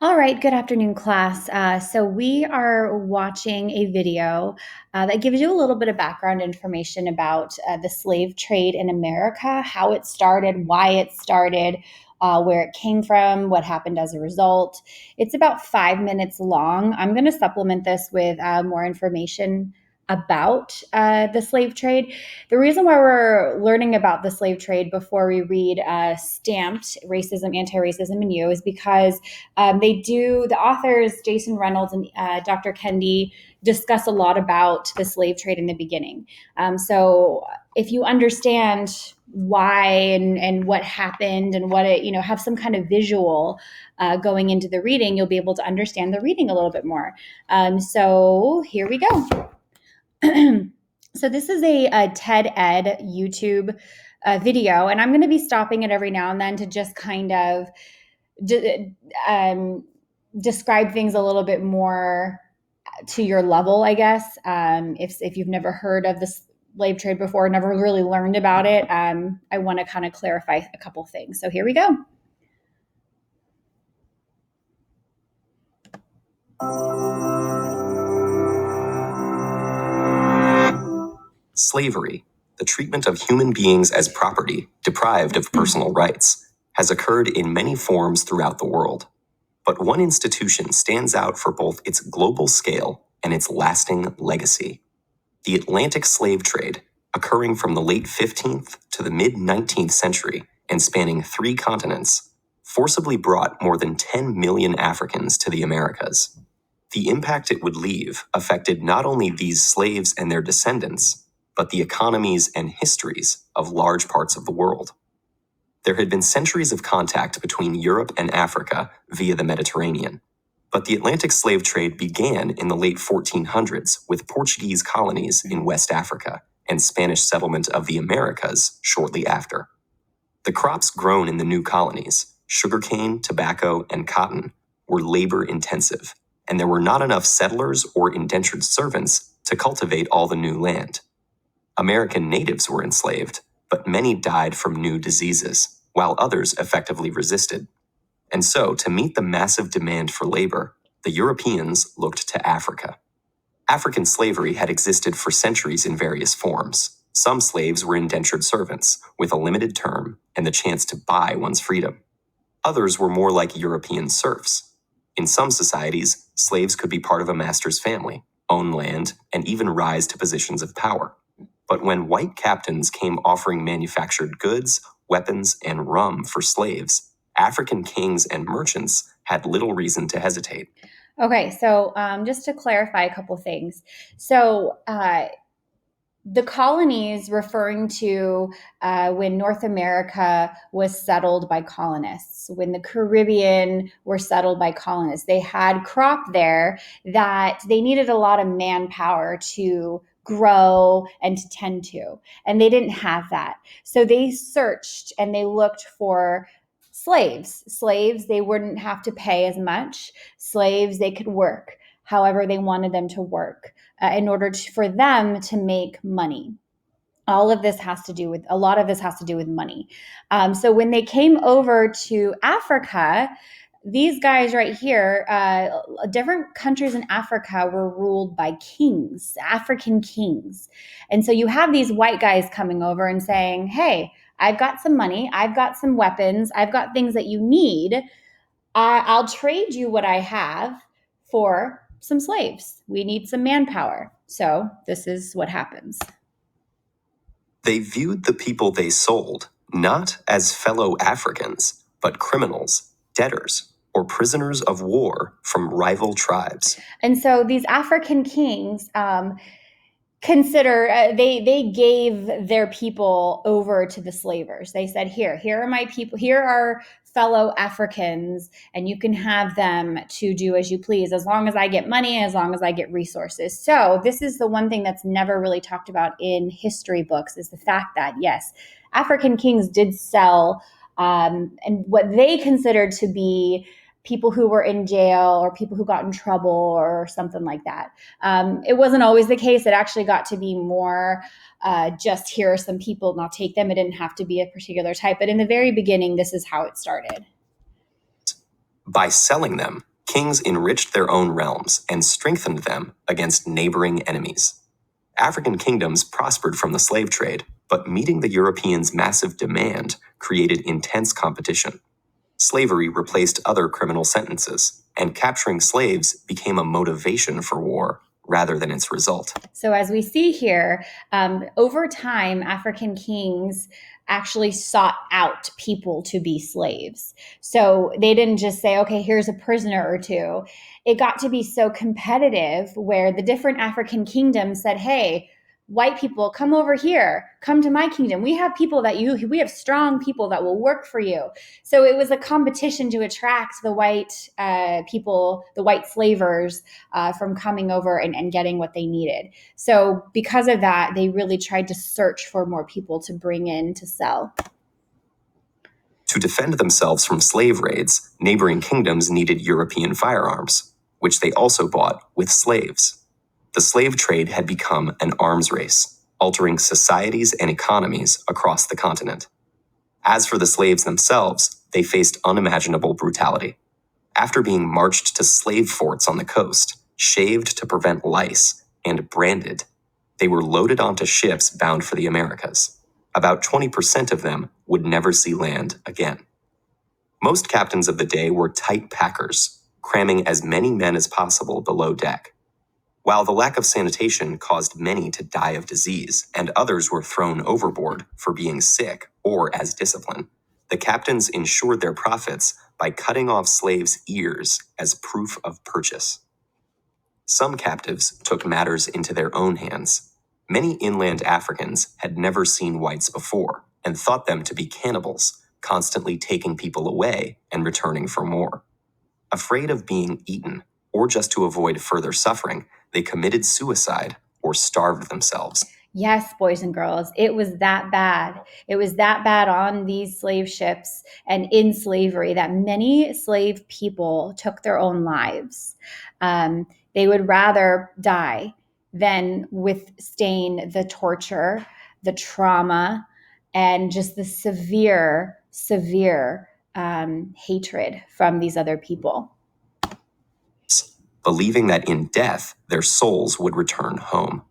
All right, good afternoon, class. So we are watching a video that gives you a little bit of background information about the slave trade in America, how it started, why it started, where it came from, what happened as a result. It's about 5 minutes long. I'm going to supplement this with more information about the slave trade. The reason why we're learning about the slave trade before we read Stamped Racism, Anti-Racism in You is because the authors, Jason Reynolds and Dr. Kendi, discuss a lot about the slave trade in the beginning. So if you understand why and what happened and what it, have some kind of visual going into the reading, you'll be able to understand the reading a little bit more. So here we go. So this is a TED Ed YouTube video, and I'm going to be stopping it every now and then to just kind of describe things a little bit more to your level, I guess. If you've never heard of the slave trade before, never really learned about it, I want to kind of clarify a couple things. So here we go. Slavery, the treatment of human beings as property, deprived of personal rights, has occurred in many forms throughout the world. But one institution stands out for both its global scale and its lasting legacy. The Atlantic slave trade, occurring from the late 15th to the mid-19th century and spanning 3 continents, forcibly brought more than 10 million Africans to the Americas. The impact it would leave affected not only these slaves and their descendants, but the economies and histories of large parts of the world. There had been centuries of contact between Europe and Africa via the Mediterranean, but the Atlantic slave trade began in the late 1400s with Portuguese colonies in West Africa and Spanish settlement of the Americas shortly after. The crops grown in the new colonies, sugarcane, tobacco, and cotton, were labor-intensive, and there were not enough settlers or indentured servants to cultivate all the new land. American natives were enslaved, but many died from new diseases, while others effectively resisted. And so, to meet the massive demand for labor, the Europeans looked to Africa. African slavery had existed for centuries in various forms. Some slaves were indentured servants, with a limited term and the chance to buy one's freedom. Others were more like European serfs. In some societies, slaves could be part of a master's family, own land, and even rise to positions of power. But when white captains came offering manufactured goods, weapons, and rum for slaves, African kings and merchants had little reason to hesitate. Okay, so just to clarify a couple things. So the colonies referring to when North America was settled by colonists, when the Caribbean were settled by colonists. They had crop there that they needed a lot of manpower to grow and to tend to, and they didn't have that. So they searched and they looked for slaves. They wouldn't have to pay as much. Slaves, they could work however they wanted them to work in order for them to make money. A lot of this has to do with money. So when they came over to Africa, these guys right here, different countries in Africa were ruled by kings, African kings. And so you have these white guys coming over and saying, hey, I've got some money, I've got some weapons, I've got things that you need. I'll trade you what I have for some slaves. We need some manpower. So this is what happens. They viewed the people they sold not as fellow Africans, but criminals, debtors, or prisoners of war from rival tribes. And so these African kings they gave their people over to the slavers. They said, here are my people, here are fellow Africans, and you can have them to do as you please, as long as I get money, as long as I get resources. So this is the one thing that's never really talked about in history books, is the fact that, yes, African kings did sell and what they considered to be people who were in jail or people who got in trouble or something like that. It wasn't always the case. It actually got to be more just, here are some people and I'll take them. It didn't have to be a particular type. But in the very beginning, this is how it started. By selling them, Kings enriched their own realms and strengthened them against neighboring enemies. African kingdoms prospered from the slave trade, but meeting the Europeans' massive demand created intense competition. Slavery replaced other criminal sentences, and capturing slaves became a motivation for war rather than its result. So, as we see here, over time, African kings actually sought out people to be slaves. So, they didn't just say, okay, here's a prisoner or two. It got to be so competitive where the different African kingdoms said, hey, white people, come over here, come to my kingdom. We have we have strong people that will work for you. So it was a competition to attract the white people, the white slavers, from coming over and getting what they needed. So because of that, they really tried to search for more people to bring in to sell. To defend themselves from slave raids, neighboring kingdoms needed European firearms, which they also bought with slaves. The slave trade had become an arms race, altering societies and economies across the continent. As for the slaves themselves, they faced unimaginable brutality. After being marched to slave forts on the coast, shaved to prevent lice, and branded, they were loaded onto ships bound for the Americas. About 20% of them would never see land again. Most captains of the day were tight packers, cramming as many men as possible below deck. While the lack of sanitation caused many to die of disease, and others were thrown overboard for being sick or as discipline, the captains ensured their profits by cutting off slaves' ears as proof of purchase. Some captives took matters into their own hands. Many inland Africans had never seen whites before and thought them to be cannibals, constantly taking people away and returning for more. Afraid of being eaten, or just to avoid further suffering, they committed suicide or starved themselves. Yes, boys and girls, it was that bad. It was that bad on these slave ships and in slavery that many slave people took their own lives. They would rather die than withstand the torture, the trauma, and just the severe hatred from these other people. Believing that in death, their souls would return home.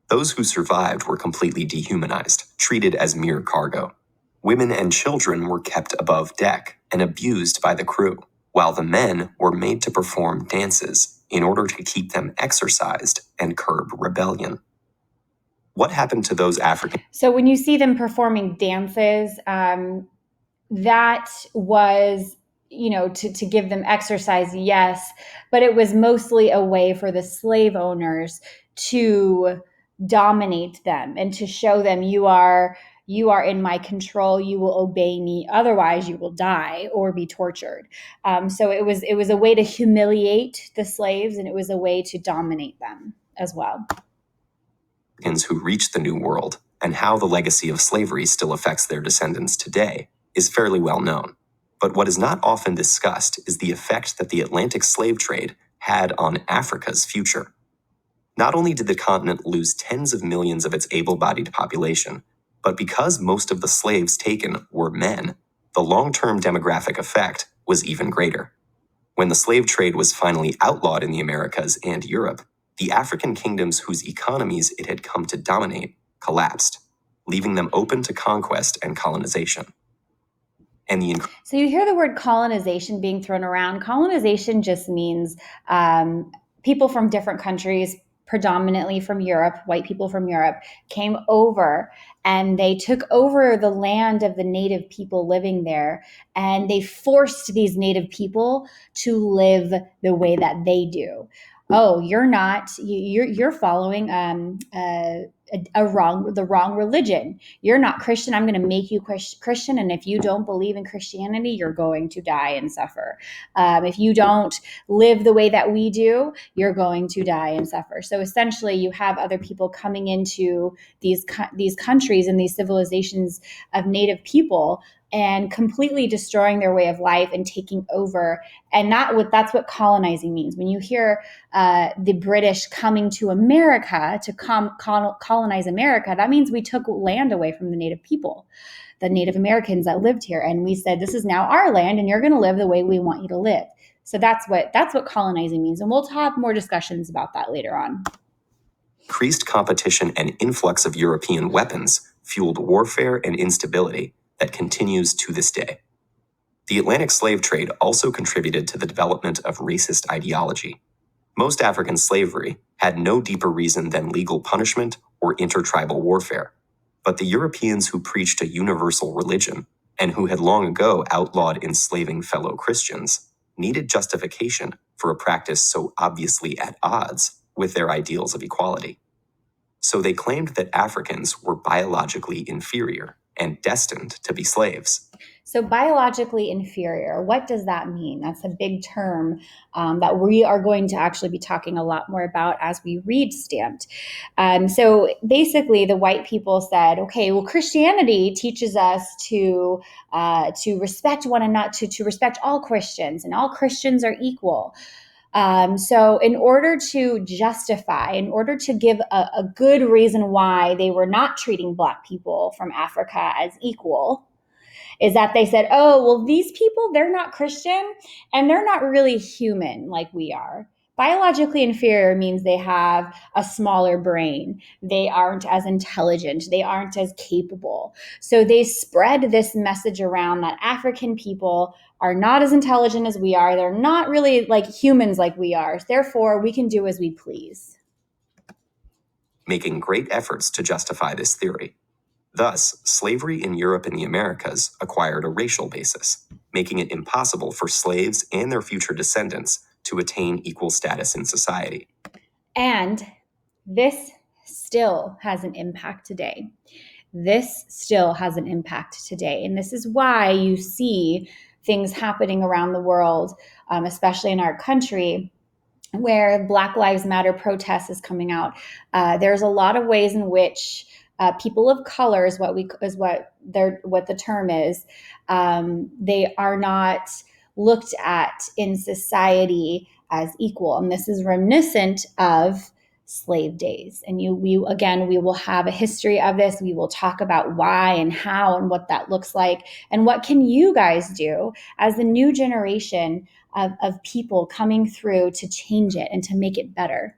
Those who survived were completely dehumanized, treated as mere cargo. Women and children were kept above deck and abused by the crew, while the men were made to perform dances in order to keep them exercised and curb rebellion. What happened to those Africans? So when you see them performing dances, that was, to give them exercise, yes, but it was mostly a way for the slave owners to dominate them and to show them you are in my control, you will obey me, otherwise you will die or be tortured. So it was a way to humiliate the slaves, and it was a way to dominate them as well. Who reached the New World and how the legacy of slavery still affects their descendants today is fairly well known. But what is not often discussed is the effect that the Atlantic slave trade had on Africa's future. Not only did the continent lose tens of millions of its able-bodied population, but because most of the slaves taken were men, the long-term demographic effect was even greater. When the slave trade was finally outlawed in the Americas and Europe, the African kingdoms whose economies it had come to dominate collapsed, leaving them open to conquest and colonization. So you hear the word colonization being thrown around. Colonization just means people from different countries, predominantly from Europe, white people from Europe, came over and they took over the land of the native people living there, and they forced these native people to live the way that they do. Oh, you're not. You're following the wrong religion. You're not Christian. I'm going to make you Christian, and if you don't believe in Christianity, you're going to die and suffer. If you don't live the way that we do, you're going to die and suffer. So essentially, you have other people coming into these countries and these civilizations of native people and completely destroying their way of life and taking over. And that's what colonizing means. When you hear the British coming to America to colonize America, that means we took land away from the native people, the Native Americans that lived here. And we said, this is now our land and you're going to live the way we want you to live. So that's what colonizing means, and we'll have more discussions about that later on. Increased competition and influx of European weapons fueled warfare and instability that continues to this day. The Atlantic slave trade also contributed to the development of racist ideology. Most African slavery had no deeper reason than legal punishment or intertribal warfare. But the Europeans who preached a universal religion, and who had long ago outlawed enslaving fellow Christians, needed justification for a practice so obviously at odds with their ideals of equality. So they claimed that Africans were biologically inferior and destined to be slaves. So biologically inferior, what does that mean? That's a big term that we are going to actually be talking a lot more about as we read Stamped. So basically, the white people said, okay, well, Christianity teaches us to respect one another, to respect all Christians, and all Christians are equal. So in order to justify, in order to give a good reason why they were not treating Black people from Africa as equal, is that they said, oh, well, these people, they're not Christian and they're not really human like we are. Biologically inferior means they have a smaller brain. They aren't as intelligent. They aren't as capable. So they spread this message around that African people are not as intelligent as we are. They're not really like humans like we are. Therefore, we can do as we please. Making great efforts to justify this theory. Thus, slavery in Europe and the Americas acquired a racial basis, making it impossible for slaves and their future descendants to attain equal status in society. And this still has an impact today. This still has an impact today. And this is why you see things happening around the world, especially in our country, where Black Lives Matter protests is coming out. There's a lot of ways in which people of color is what the term is. They are not looked at in society as equal, and this is reminiscent of slave days. And we will have a history of this. We will talk about why and how and what that looks like, and what can you guys do as the new generation of people coming through to change it and to make it better.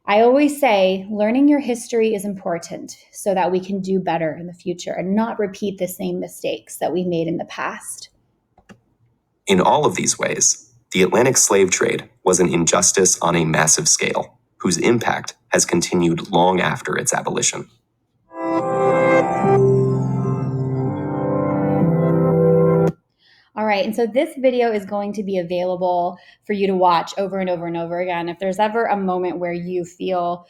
I always say learning your history is important so that we can do better in the future and not repeat the same mistakes that we made in the past. In all of these ways, the Atlantic slave trade was an injustice on a massive scale, whose impact has continued long after its abolition. All right, and so this video is going to be available for you to watch over and over and over again. If there's ever a moment where you feel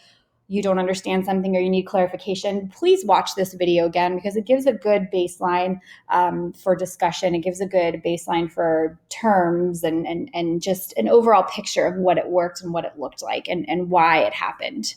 you don't understand something or you need clarification, please watch this video again, because it gives a good baseline for discussion. It gives a good baseline for terms and just an overall picture of what it worked and what it looked like and why it happened.